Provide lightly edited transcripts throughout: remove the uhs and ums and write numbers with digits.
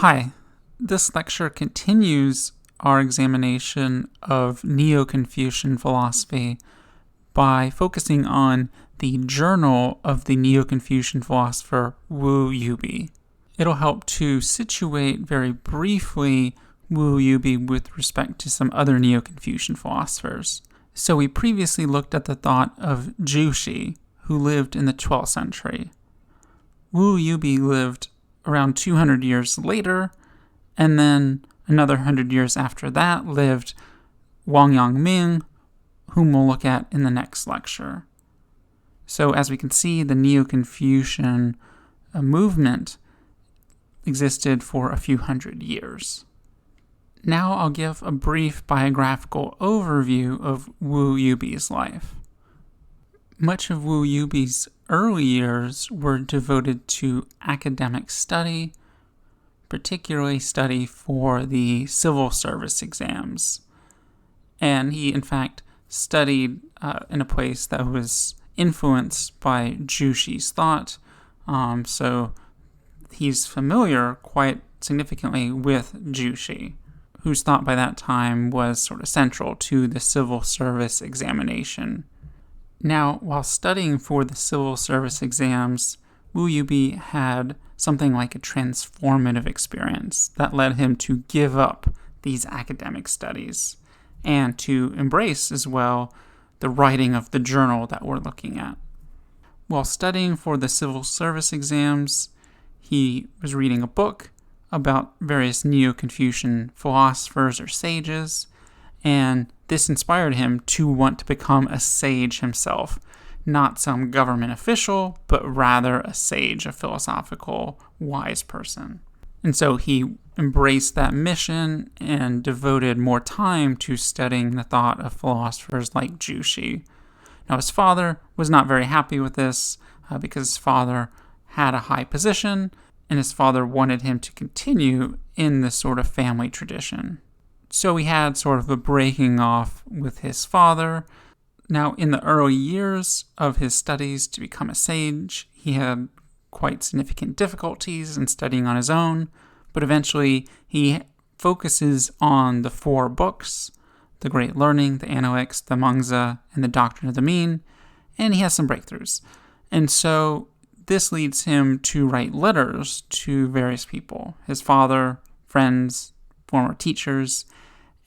Hi, this lecture continues our examination of Neo-Confucian philosophy by focusing on the journal of the Neo-Confucian philosopher Wu Yubi. It'll help to situate very briefly Wu Yubi with respect to some other Neo-Confucian philosophers. So we previously looked at the thought of Jushi, who lived in the 12th century. Wu Yubi lived around 200 years later, and then another 100 years after that lived Wang Yangming, whom we'll look at in the next lecture. So as we can see, the Neo-Confucian movement existed for a few hundred years. Now I'll give a brief biographical overview of Wu Yubi's life. Much of Wu Yubi's early years were devoted to academic study, particularly study for the civil service exams. And he, in fact, studied in a place that was influenced by Jushi's thought, so he's familiar quite significantly with Jushi, whose thought by that time was sort of central to the civil service examination. Now, while studying for the civil service exams, Wu Yubi had something like a transformative experience that led him to give up these academic studies and to embrace as well the writing of the journal that we're looking at. While studying for the civil service exams, he was reading a book about various Neo-Confucian philosophers or sages, and this inspired him to want to become a sage himself, not some government official, but rather a sage, a philosophical, wise person. And so he embraced that mission and devoted more time to studying the thought of philosophers like Jushi. Now, his father was not very happy with this because his father had a high position, and his father wanted him to continue in this sort of family tradition. So he had sort of a breaking off with his father. Now, in the early years of his studies to become a sage, he had quite significant difficulties in studying on his own, but eventually he focuses on the 4 books, the Great Learning, the Analects, the Mengzi, and the Doctrine of the Mean, and he has some breakthroughs. And so this leads him to write letters to various people, his father, friends, former teachers,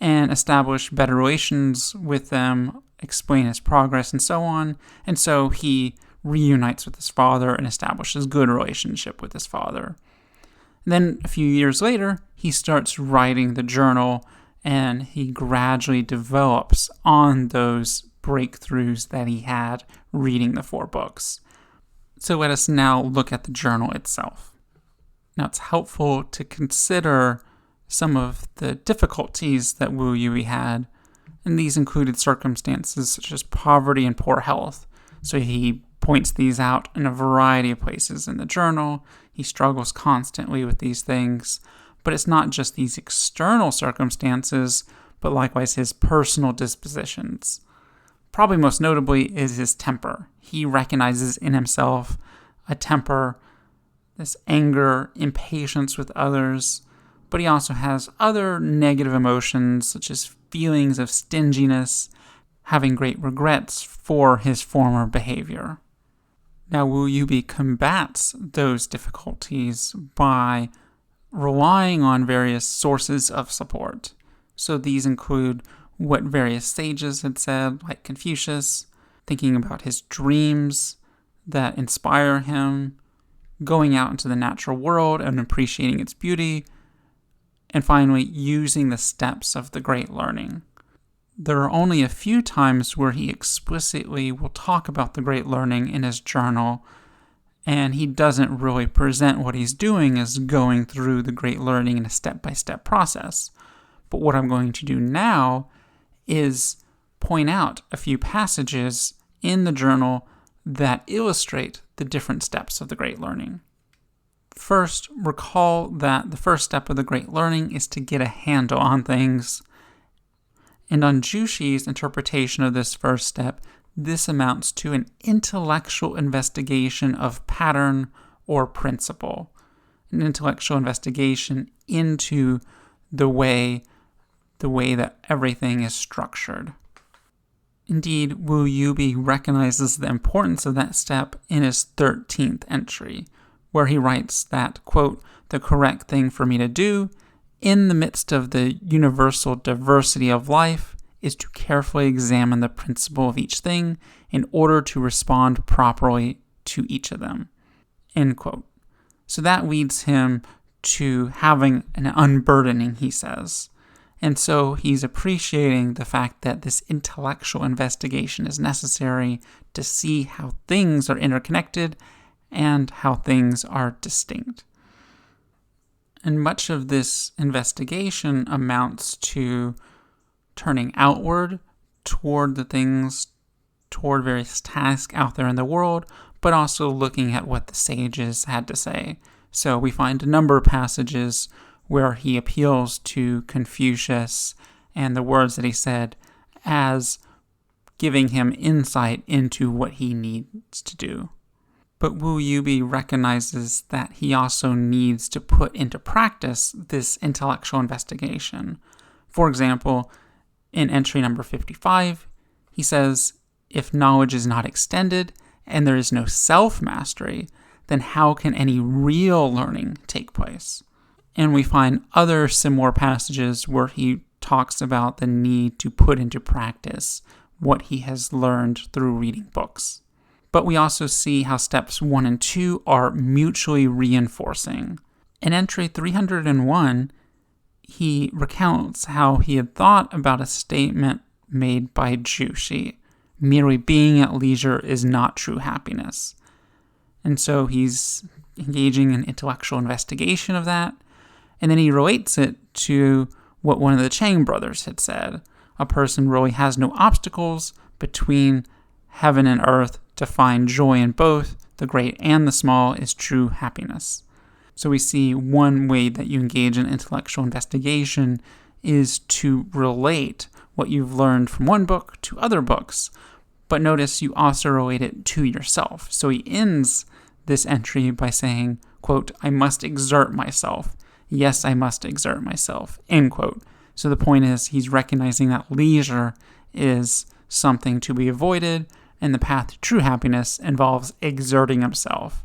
and establish better relations with them, explain his progress, and so on. And so he reunites with his father and establishes a good relationship with his father. And then a few years later, he starts writing the journal, and he gradually develops on those breakthroughs that he had reading the 4 books. So let us now look at the journal itself. Now, it's helpful to consider some of the difficulties that Wu Yubi had, and these included circumstances such as poverty and poor health. So he points these out in a variety of places in the journal. He struggles constantly with these things, but it's not just these external circumstances, but likewise his personal dispositions. Probably most notably is his temper. He recognizes in himself a temper, this anger, impatience with others, but he also has other negative emotions such as feelings of stinginess, having great regrets for his former behavior. Now, Wu Yubi combats those difficulties by relying on various sources of support. So these include what various sages had said, like Confucius, thinking about his dreams that inspire him, going out into the natural world and appreciating its beauty, and finally, using the steps of the Great Learning. There are only a few times where he explicitly will talk about the Great Learning in his journal, and he doesn't really present what he's doing as going through the Great Learning in a step-by-step process. But what I'm going to do now is point out a few passages in the journal that illustrate the different steps of the Great Learning. First, recall that the first step of the Great Learning is to get a handle on things. And on Jushi's interpretation of this first step, this amounts to an intellectual investigation of pattern or principle. An intellectual investigation into the way that everything is structured. Indeed, Wu Yubi recognizes the importance of that step in his 13th entry, where he writes that, quote, "The correct thing for me to do in the midst of the universal diversity of life is to carefully examine the principle of each thing in order to respond properly to each of them," end quote. So that leads him to having an unburdening, he says. And so he's appreciating the fact that this intellectual investigation is necessary to see how things are interconnected and how things are distinct. And much of this investigation amounts to turning outward toward the things, toward various tasks out there in the world, but also looking at what the sages had to say. So we find a number of passages where he appeals to Confucius and the words that he said as giving him insight into what he needs to do. But Wu Yubi recognizes that he also needs to put into practice this intellectual investigation. For example, in entry number 55, he says, "If knowledge is not extended and there is no self-mastery, then how can any real learning take place?" And we find other similar passages where he talks about the need to put into practice what he has learned through reading books. But we also see how steps 1 and 2 are mutually reinforcing. In entry 301, he recounts how he had thought about a statement made by Jushi: "Merely being at leisure is not true happiness." And so he's engaging in intellectual investigation of that. And then he relates it to what one of the Chang brothers had said. A person really has no obstacles between heaven and earth to find joy in both, the great and the small, is true happiness. So we see one way that you engage in intellectual investigation is to relate what you've learned from one book to other books. But notice you also relate it to yourself. So he ends this entry by saying, quote, "I must exert myself. Yes, I must exert myself," end quote. So the point is he's recognizing that leisure is something to be avoided, and the path to true happiness involves exerting himself.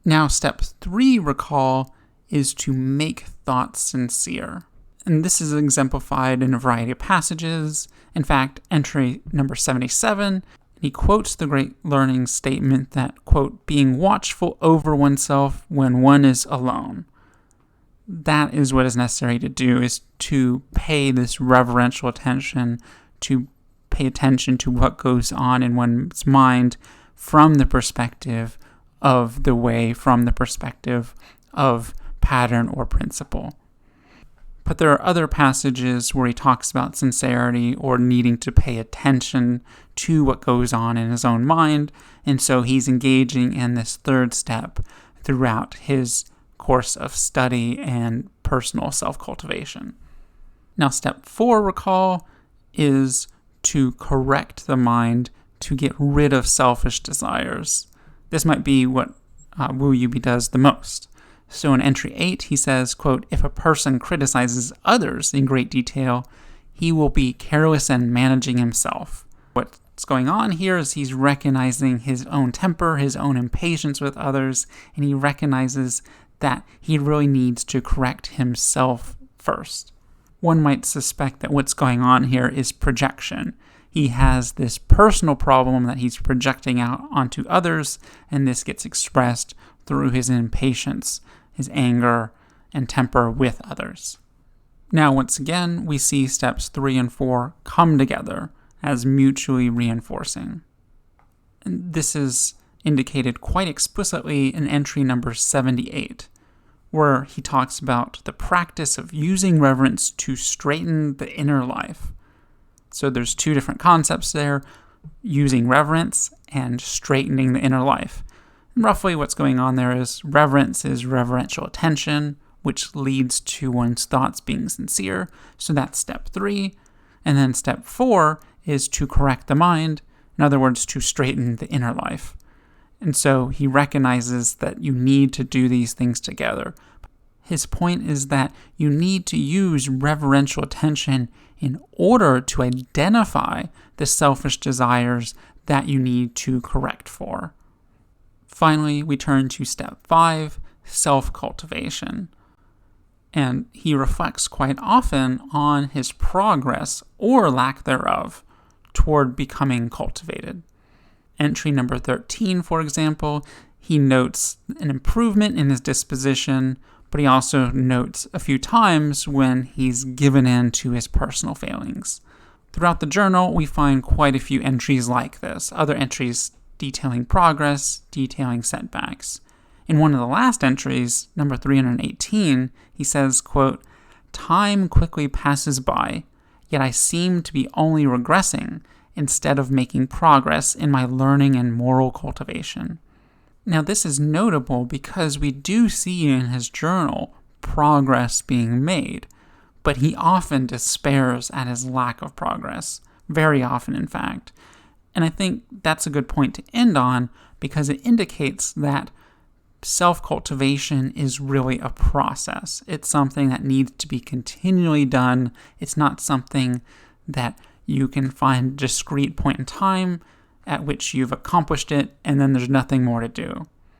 Now, step 3, recall, is to make thoughts sincere. And this is exemplified in a variety of passages. In fact, entry number 77, he quotes the great learning statement that, quote, "being watchful over oneself when one is alone." That is what is necessary to do, is to pay this reverential attention, to pay attention to what goes on in one's mind from the perspective of the way, from the perspective of pattern or principle. But there are other passages where he talks about sincerity or needing to pay attention to what goes on in his own mind, and so he's engaging in this third step throughout his course of study and personal self-cultivation. Now, step 4, recall, is to correct the mind to get rid of selfish desires. This might be what Wu Yubi does the most. So in entry 8, he says, quote, "If a person criticizes others in great detail, he will be careless and managing himself." What's going on here is he's recognizing his own temper, his own impatience with others, and he recognizes that he really needs to correct himself first. One might suspect that what's going on here is projection. He has this personal problem that he's projecting out onto others, and this gets expressed through his impatience, his anger, and temper with others. Now, once again, we see steps 3 and 4 come together as mutually reinforcing. And this is indicated quite explicitly in entry number 78, where he talks about the practice of using reverence to straighten the inner life. So there's 2 different concepts there, using reverence and straightening the inner life. And roughly what's going on there is reverence is reverential attention, which leads to one's thoughts being sincere. So that's step 3. And then step 4 is to correct the mind, in other words, to straighten the inner life. And so he recognizes that you need to do these things together. His point is that you need to use reverential attention in order to identify the selfish desires that you need to correct for. Finally, we turn to step 5, self-cultivation. And he reflects quite often on his progress, or lack thereof, toward becoming cultivated. Entry number 13, for example, he notes an improvement in his disposition, but he also notes a few times when he's given in to his personal failings. Throughout the journal, we find quite a few entries like this, other entries detailing progress, detailing setbacks. In one of the last entries, number 318, he says, quote, "Time quickly passes by, yet I seem to be only regressing instead of making progress in my learning and moral cultivation." Now, this is notable because we do see in his journal progress being made, but he often despairs at his lack of progress, very often, in fact. And I think that's a good point to end on because it indicates that self-cultivation is really a process. It's something that needs to be continually done. It's not something that you can find a discrete point in time at which you've accomplished it, and then there's nothing more to do.